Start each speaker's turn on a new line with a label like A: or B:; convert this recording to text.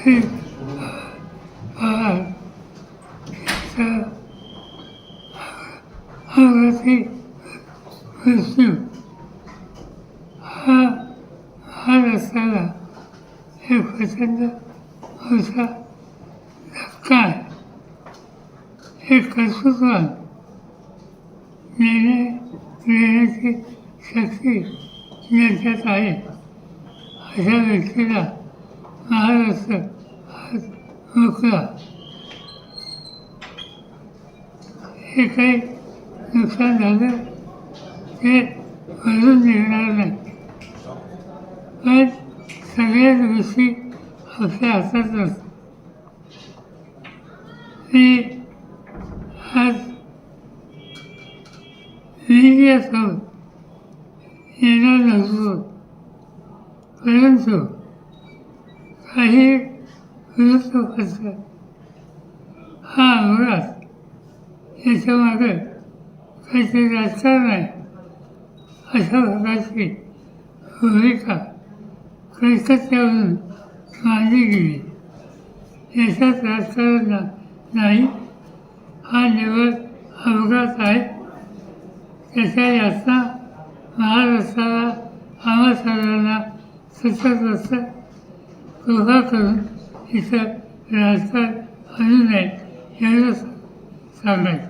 A: हे पवार अवघाती मृत्यू हा रस्त्याला एक प्रचंड मोठा धक्का आहे. हे कर्तृत्वान नेण्याची शक्ती ज्यांच्यात आहे अशा व्यक्तीला महाराष्ट्र आज मोकळा. हे काही नुकसान झालं ते भरून निघणार नाही, पण सगळ्याच गोष्टी आपल्या हातात नसतात. मी आज मीडियासोबत येणार नसतो, परंतु काही वृत्तपत्र हा अंगरात याच्यामागे काहीतरी राजकारण आहे अशा प्रकारची भूमिका कलकत्त्यावरून मांडली गेली. याच्यात राजकारण नाही, हा निवड अपघात आहे. त्याच्या यातना महाराष्ट्राला आम्हा सगळ्यांना सतत असतं. कृपा करून इथं राजकारण आणू नये एवढंच सांगायचं.